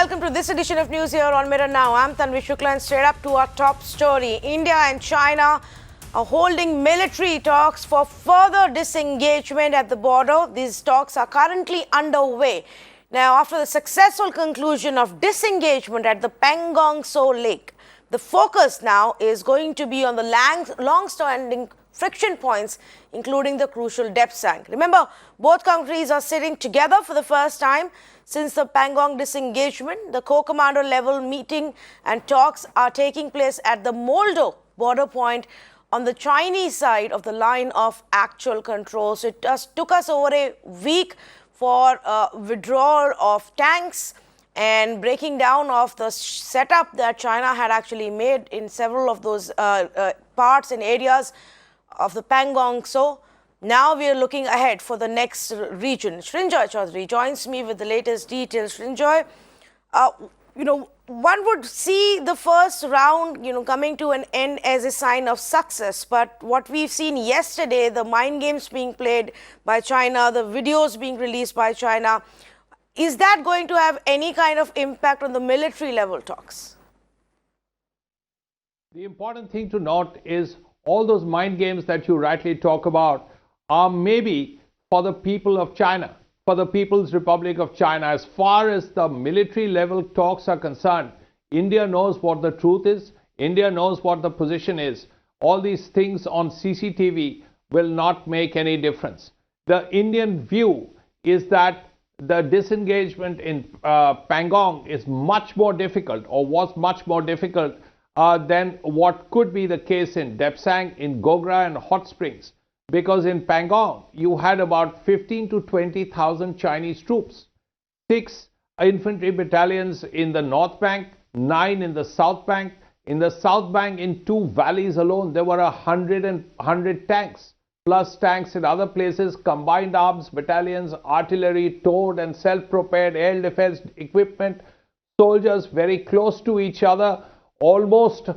welcome to this edition of News here on Mirror Now. I'm Tanvi Shukla and straight up to our top story. India and China are holding military talks for further disengagement at the border. These talks are currently underway. Now, after the successful conclusion of disengagement at the Pangong Tso lake, the focus now is going to be on the long-standing friction points, including the crucial Depsang. Remember, both countries are sitting together for the first time since the Pangong disengagement. The co-commander level meeting and talks are taking place at the Moldo border point on the Chinese side of the line of actual control. So it just took us over a week for withdrawal of tanks and breaking down of the setup that China had actually made in several of those parts and areas of the Pangong Tso. Now we are looking ahead for the next region. Srinjoy Chowdhury joins me with the latest details. Srinjoy, one would see the first round, coming to an end as a sign of success. But what we've seen yesterday, the mind games being played by China, the videos being released by China, is that going to have any kind of impact on the military level talks? The important thing to note is all those mind games that you rightly talk about are maybe for the people of China, for the People's Republic of China. As far as the military level talks are concerned, India knows what the truth is. India knows what the position is. All these things on CCTV will not make any difference. The Indian view is that the disengagement in Pangong is much more difficult, or was much more difficult than what could be the case in Depsang, in Gogra and Hot Springs. Because in Pangong, you had about 15 to 20,000 Chinese troops, 6 infantry battalions in the North Bank, 9 in the South Bank. In the South Bank, in 2 valleys alone, there were 100 tanks, plus tanks in other places, combined arms battalions, artillery, towed and self-propelled air defense equipment, soldiers very close to each other, almost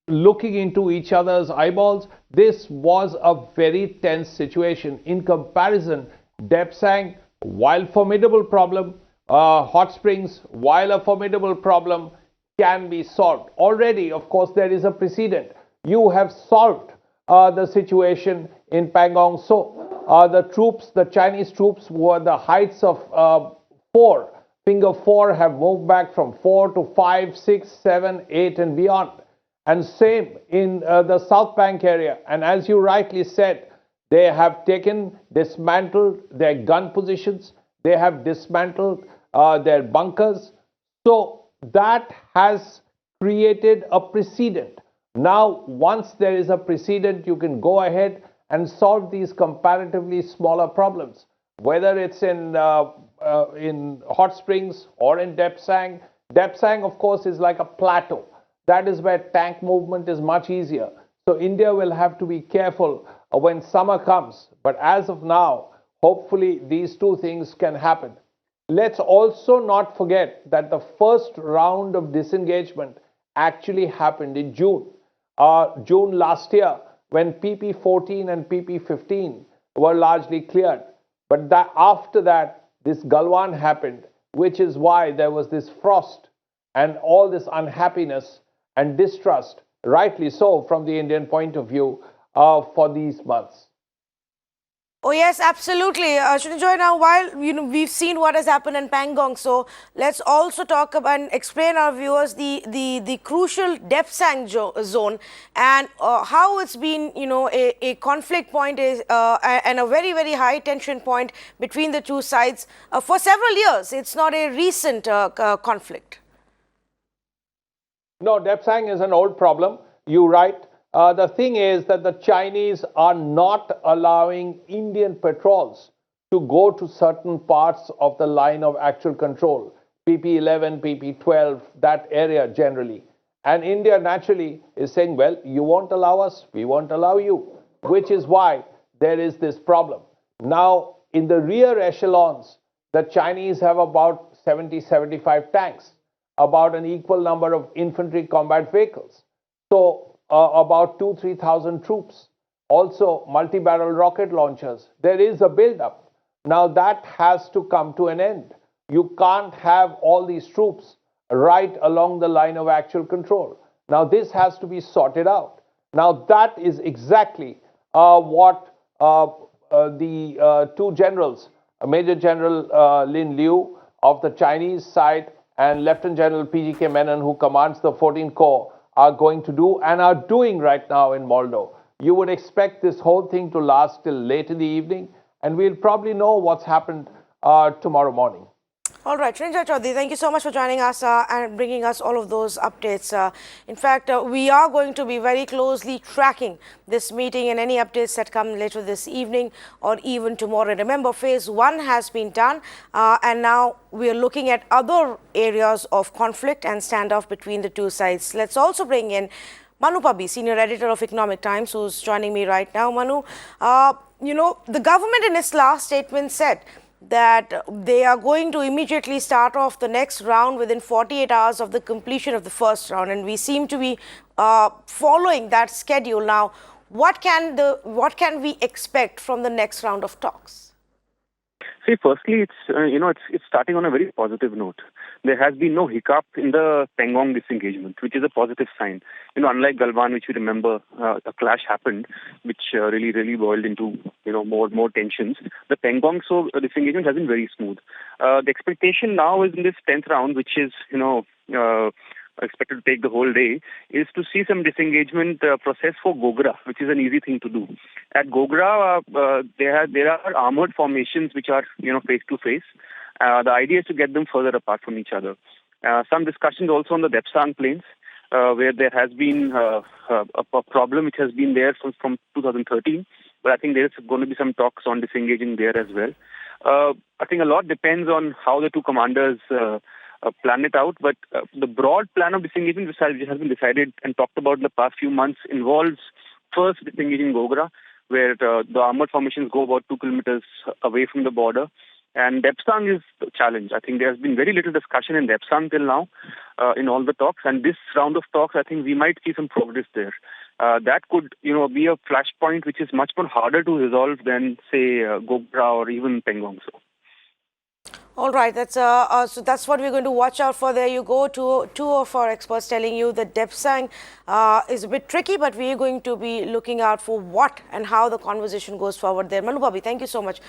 looking into each other's eyeballs. This was a very tense situation. In comparison, Depsang, while formidable problem, Hot Springs, while a formidable problem, can be solved. Already, of course, there is a precedent. You have solved the situation in Pangong Tso. The Chinese troops were the heights of 4. Finger 4 have moved back from 4 to 5, 6, 7, 8 and beyond. And same in the South Bank area. And as you rightly said, they have dismantled their gun positions. They have dismantled their bunkers. So that has created a precedent. Now, once there is a precedent, you can go ahead and solve these comparatively smaller problems. Whether it's in Hot Springs or in Depsang. Depsang, of course, is like a plateau. That is where tank movement is much easier. So India will have to be careful when summer comes. But as of now, hopefully these two things can happen. Let's also not forget that the first round of disengagement actually happened in June. June last year, when PP14 and PP15 were largely cleared. But after that, this Galwan happened, which is why there was this frost and all this unhappiness and distrust, rightly so from the Indian point of view, for these months. Oh yes, absolutely. Srinjoy, now while we've seen what has happened in Pangong, so let's also talk about and explain our viewers the crucial Depsang zone and how it's been a conflict point is and a very, very high tension point between the two sides for several years. It's not a recent conflict. No, Depsang is an old problem. You're right. The thing is that the Chinese are not allowing Indian patrols to go to certain parts of the line of actual control, PP11, PP12, that area generally. And India naturally is saying, well, you won't allow us, we won't allow you, which is why there is this problem. Now, in the rear echelons, the Chinese have about 70, 75 tanks, about an equal number of infantry combat vehicles. So about 2,000-3,000 troops. Also multi-barrel rocket launchers. There is a build-up. Now that has to come to an end. you can't have all these troops right along the line of actual control. Now, this has to be sorted out. Now, that is exactly what the two generals, Major General Lin Liu of the Chinese side and Lieutenant General PGK Menon, who commands the 14th Corps, are going to do and are doing right now in Moldo. You would expect this whole thing to last till late in the evening, and we'll probably know what's happened tomorrow morning. All right, Srinjoy Chowdhury, thank you so much for joining us and bringing us all of those updates. In fact, we are going to be very closely tracking this meeting and any updates that come later this evening or even tomorrow. Remember, phase 1 has been done and now we are looking at other areas of conflict and standoff between the two sides. Let's also bring in Manu Pubby, senior editor of Economic Times, who's joining me right now. Manu, you know, the government in its last statement said that they are going to immediately start off the next round within 48 hours of the completion of the first round, and we seem to be following that schedule. Now, what can we expect from the next round of talks? See, firstly, it's starting on a very positive note. There has been no hiccup in the Pangong disengagement, which is a positive sign. Unlike Galwan, which you remember, a clash happened, which really boiled into more tensions. The Pangong Tso disengagement has been very smooth. The expectation now is in this 10th round, which is expected to take the whole day, is to see some disengagement process for Gogra, which is an easy thing to do. At Gogra, there are armored formations which are face to face. The idea is to get them further apart from each other. Some discussions also on the Depsang plains, where there has been a problem which has been there from 2013, but I think there's going to be some talks on disengaging there as well. I think a lot depends on how the two commanders plan it out, but the broad plan of disengagement which has been decided and talked about in the past few months involves first disengaging Gogra, where the armored formations go about 2 kilometers away from the border. And Depsang is the challenge. I think there has been very little discussion in Depsang till now in all the talks. And this round of talks, I think we might see some progress there. That could, be a flashpoint which is much more harder to resolve than, say, Gogra or even Pangong Tso. All right, so that's what we're going to watch out for. There you go, two of our experts telling you that Depsang is a bit tricky, but we're going to be looking out for what and how the conversation goes forward there. Manu Pubby, thank you so much